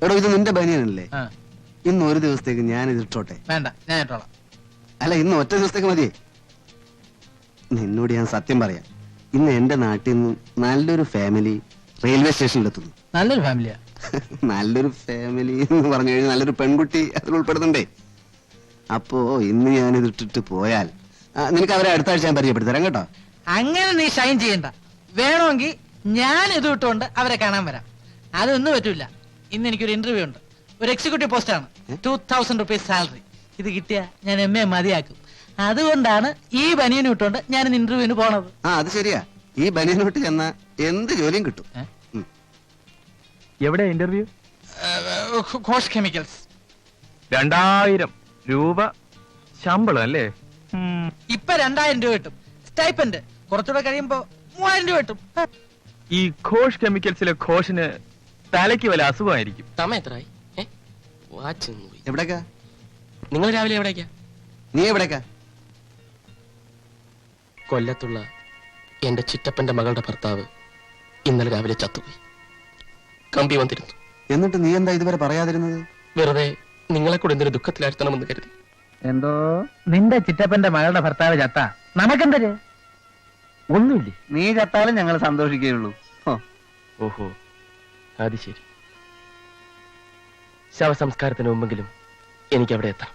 എടോ ഇത് നിന്റെ ബനിയനല്ലേ? ഇന്ന് ഒരു ദിവസത്തേക്ക് ഞാൻ ഇത് ഇട്ടോട്ടെ? വേണ്ട, ഞാൻ ഇട്ടോളാം. അല്ല, ഇന്ന് ഒറ്റ ദിവസത്തേക്ക് മതിയേ. നിന്നോട് ഞാൻ സത്യം പറയാം, ഇന്ന് എന്റെ നാട്ടിൽ നിന്ന് നല്ലൊരു ഫാമിലി റെയിൽവേ സ്റ്റേഷനിലെത്തുന്നു. നല്ലൊരു ഫാമിലിയാ? നല്ലൊരു ഫാമിലി എന്ന് പറഞ്ഞു കഴിഞ്ഞാൽ നല്ലൊരു പെൺകുട്ടി അതിൽ ഉൾപ്പെടുന്നുണ്ടേ. അപ്പോ ഇന്ന് ഞാനിത് ഇട്ടിട്ട് പോയാൽ നിനക്ക് അവരെ അടുത്ത ആഴ്ച ഞാൻ പരിചയപ്പെടുത്തി തരാം കേട്ടോ. അങ്ങനെ നീ ഷൈൻ ചെയ്യണ്ട. വേണമെങ്കിൽ ഞാൻ ഇത് ഇട്ടുകൊണ്ട് അവരെ കാണാൻ വരാം. അതൊന്നും പറ്റൂല. ഇന്ന് എനിക്കൊരു ഇന്റർവ്യൂ ഉണ്ട്. ഒരു എക്സിക്യൂട്ടീവ് പോസ്റ്റാണ്. 2000 റുപ്പീസ് സാലറി. ഇത് കിട്ടിയ ഞാൻ MA മതിയാക്കും. അതുകൊണ്ടാണ് ഈ ബനിയനും ഇട്ടുകൊണ്ട് ഞാൻ ഇന്റർവ്യൂവിന് പോണത്. അത് ശരിയാ. ഈ ബനിയനോട്ട് ചെന്ന എന്ത് ജോലിയും കിട്ടും. എവിടെ ഇന്റർവ്യൂ? ഘോഷ് കെമിക്കൽസ്. 2000 രൂപ ശമ്പളം അല്ലേ? ഇപ്പൊ 2000 രൂപ കിട്ടും. സ്റ്റൈപ്പൻഡ് കുറച്ചുകൂടെ കഴിയുമ്പോ 3000 രൂപ കിട്ടും. ഈ ഘോഷ് കെമിക്കൽസിലെ ഘോഷിന് തലയ്ക്ക് വല്ല അസുഖമായിരിക്കും. സമയം എത്രയായി? എവിടേക്കാ നിങ്ങൾ രാവിലെ എവിടേക്കാ? നീ എവിടേക്കാ? കൊല്ലത്തുള്ള എന്റെ ചിറ്റപ്പന്റെ മകളുടെ ഭർത്താവ് ഇന്നലെ രാവിലെ ചത്തുപോയി. കമ്പി വന്നിരുന്നു. എന്നിട്ട് നീ എന്താ ഇതുവരെ പറയാതിരുന്നത്? വെറുതെ നിങ്ങളെ കൂടെ എന്തൊരു ദുഃഖത്തിലാഴ്ത്തണമെന്ന് കരുതി. എന്തോ നിന്റെ ചിറ്റപ്പന്റെ മകളുടെ ഭർത്താവ് ചത്ത നമുക്കെന്തര്? ഒന്നുമില്ലേ. നീ ചത്താലും ഞങ്ങൾ സന്തോഷിക്കുകയുള്ളൂ. ഓഹോ, അത് ശരി. ശവസംസ്കാരത്തിന് മുമ്പെങ്കിലും എനിക്ക് അവിടെ എത്താം.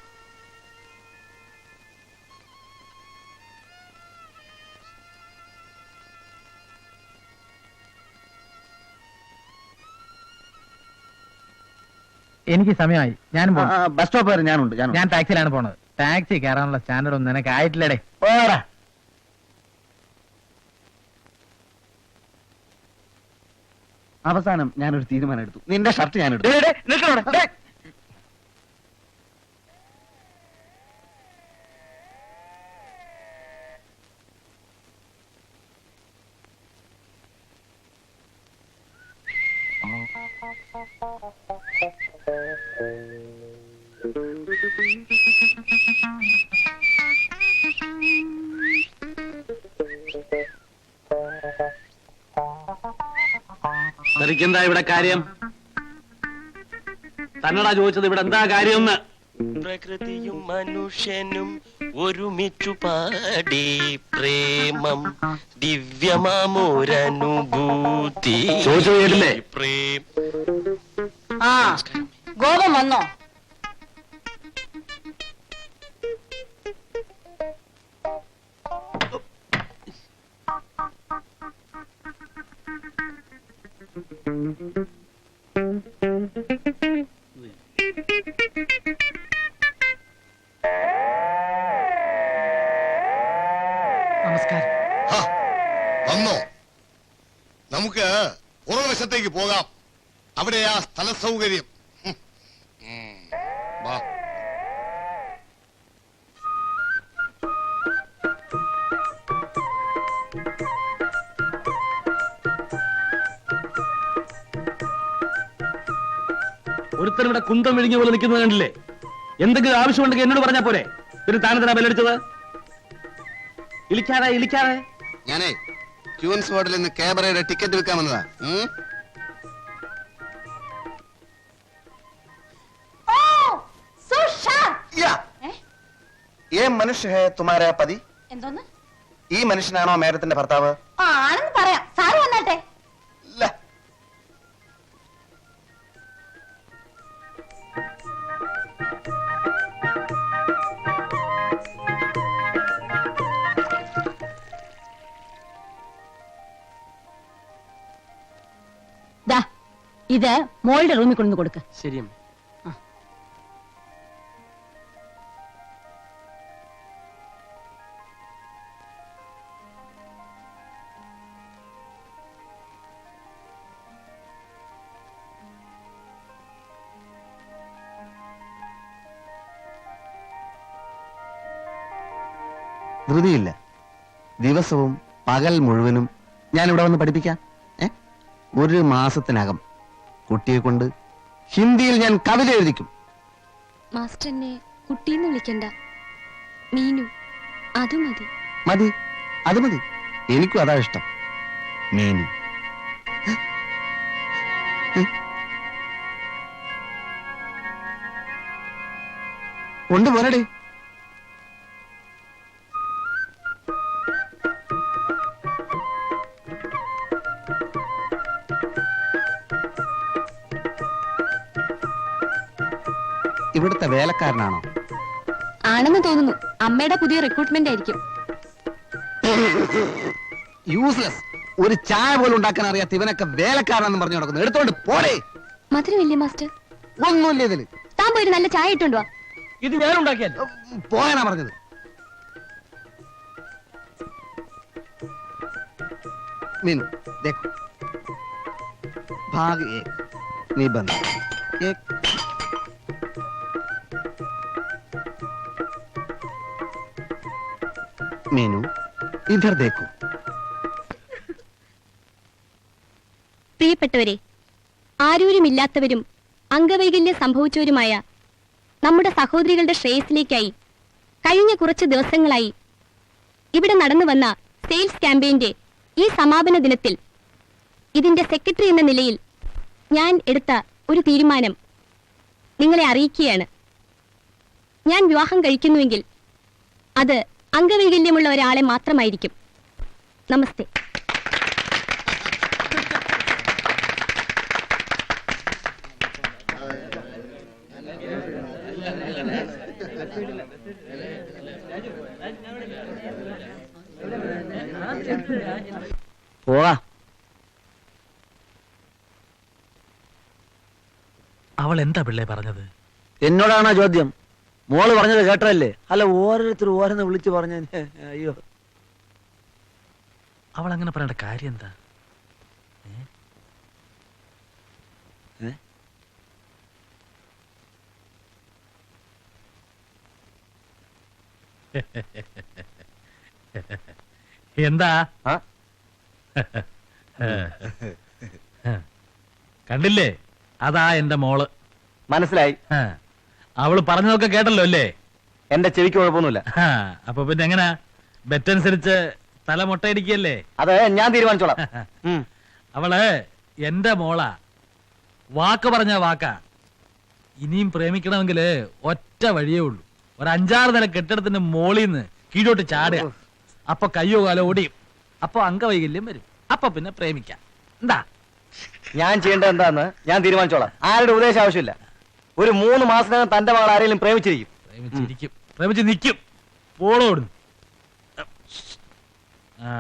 എനിക്ക് സമയമായി. ഞാനും ബസ് സ്റ്റോപ്പ് വരെ ഞാനുണ്ട്. ഞാൻ ടാക്സിയിലാണ് പോണത്. ടാക്സി കയറാനുള്ള സ്റ്റാൻഡേർഡ് ഒന്നും നിനക്ക് ആയിട്ടില്ലടേ. അവസാനം ഞാനൊരു തീരുമാനം എടുത്തു. നിന്റെ ഷർട്ട് ഞാൻ എടുത്തു. എന്താ ഇവിടെ കാര്യം? തന്നടാ ചോദിച്ചത് ഇവിടെ എന്താ കാര്യം? പ്രകൃതിയും മനുഷ്യനും ഒരുമിച്ചു പാടി പ്രേമം ദിവ്യമാമോരനുഭൂതി. ചോദിച്ചില്ലേ? ഗോപം വന്നോ? നമസ്കാരം. വന്നോ? നമുക്ക് പുറവശത്തേക്ക് പോകാം. അവിടെയാ സ്ഥല സൗകര്യം. ഒരുത്തൻ ഇവിടെ കുന്തം വിഴുങ്ങിയ പോലെ നിൽക്കുന്നത് കണ്ടില്ലേ? എന്തെങ്കിലും ആവശ്യമുണ്ടെങ്കിൽ എന്നോട് പറഞ്ഞാ പോരെ. പിന്നെ താനെന്തിനാ ബലടിച്ചത്? ഇളിക്കാതെ ഞാനേ ക്യൂൻസ് ഹോട്ടലിൽ നിന്ന് കാബറയുടെ ടിക്കറ്റ് വിൽക്കാൻ വന്നതാ. ये मनुष्य है तुम्हारा पति? എന്തോന്ന്? ഈ മനുഷ്യനാണോ മേഡത്തിന്റെ ഭർത്താവ്? ആണെന്ന് പറയാം. സാറ് വന്നാട്ടെ. ഇത് മോളുടെ റൂമിൽ കൊണ്ടു കൊടുക്ക. ശരി. ധൃതിയില്ല. ദിവസവും പകൽ മുഴുവനും ഞാനിവിടെ വന്ന് പഠിപ്പിക്കാം. ഒരു മാസത്തിനകം കുട്ടിയെ കൊണ്ട് ഹിന്ദിയിൽ ഞാൻ കവിത എഴുതിക്കും. മാസ്റ്ററിനെ കുട്ടീന്ന് വിളിക്കണ്ട, മീനു. അത് മതി. മതി, അത് മതി. എനിക്കും അതാ ഇഷ്ടം. മീനു. കൊണ്ടുപോരടേ. ഇവിടുത്തെ വേലക്കാരനാണോ? ആണെന്ന് തോന്നുന്നു. അമ്മയുടെ പുതിയ റിക്രൂട്ട്മെന്റ് ആയിരിക്കും. യൂസ്ലെസ്. ഒരു ചായ പോലും ഉണ്ടാക്കാൻ അറിയാത്ത ഇവനൊക്കെ വേലക്കാരനെന്ന് പറഞ്ഞു നടക്കുന്നു. എടുത്തോണ്ട് പോടേ. മധുരമില്ലേ മാസ്റ്റർ? ഒന്നുമില്ല ഇതില്. താൻ പോയി ഒരു നല്ല ചായ ഇട്ടുണ്ടോ? ഇത് ഞാൻ ഉണ്ടാക്കിയല്ലോ. പോയാനാ പറഞ്ഞത്. मीनू देखो, भाग 1 निबंध 1। मीनू इधर देखो। പ്രിയപ്പെട്ടവരെ, ആരൂരുമില്ലാത്തവരും അംഗവൈകല്യം സംഭവിച്ചവരുമായ നമ്മുടെ സഹോദരികളുടെ ശ്രേയസിലേക്കായി കഴിഞ്ഞ കുറച്ച് ദിവസങ്ങളായി ഇവിടെ നടന്നു വന്ന സെയിൽസ് ക്യാമ്പയിന്റെ ഈ സമാപന ദിനത്തിൽ ഇതിന്റെ സെക്രട്ടറി എന്ന നിലയിൽ ഞാൻ എടുത്ത ഒരു തീരുമാനം നിങ്ങളെ അറിയിക്കുകയാണ്. ഞാൻ വിവാഹം കഴിക്കുന്നുവെങ്കിൽ അത് അംഗവൈകല്യമുള്ള ഒരാളെ മാത്രമായിരിക്കും. നമസ്തേ. പോവാ. അവൾ എന്താ പിള്ളേ പറഞ്ഞത്? എന്നോടാണോ ചോദ്യം? മോള് പറഞ്ഞത് കേട്ടല്ലേ? അല്ല, ഓരോരുത്തർ ഓരോന്ന് വിളിച്ചു പറഞ്ഞ. അയ്യോ, അവൾ അങ്ങനെ പറയേണ്ട കാര്യം എന്താ? എന്താ? കണ്ടില്ലേ, അതാ എന്റെ മോള്. മനസ്സിലായി. അവള് പറഞ്ഞതൊക്കെ കേട്ടല്ലോ അല്ലേ? എന്റെ ചെവിക്ക് കുഴപ്പമൊന്നുമില്ല. അപ്പൊ പിന്നെ എങ്ങനാ? ബെറ്റനുസരിച്ച് തല മുട്ടയടിക്കല്ലേ? അത് ഞാൻ തീരുമാനിച്ചോളാം. അവള് എന്റെ മോളാ. വാക്ക് പറഞ്ഞ വാക്കാ. ഇനിയും പ്രേമിക്കണമെങ്കിൽ ഒറ്റ വഴിയേ ഉള്ളൂ. ഒരു 5-6 നില കെട്ടിടത്തിന്റെ മോളിന്ന് കീഴോട്ട് ചാടുക. അപ്പൊ കയ്യോ കാലോ ഓടിയും. അപ്പൊ അംഗവൈകല്യം വരും. അപ്പൊ പിന്നെ പ്രേമിക്കാം. എന്താ? ഞാൻ ചെയ്യേണ്ടത് എന്താന്ന് ഞാൻ തീരുമാനിച്ചോളാം. ആരുടെ ഉപദേശം ആവശ്യമില്ല. ഒരു 3 മാസത്തിനകം തന്റെ മകൾ ആരെങ്കിലും പ്രേമിച്ചിരിക്കും. പ്രേമിച്ചിരിക്കും. പ്രേമിച്ച് നിൽക്കും. പോളോടുന്നു. ആ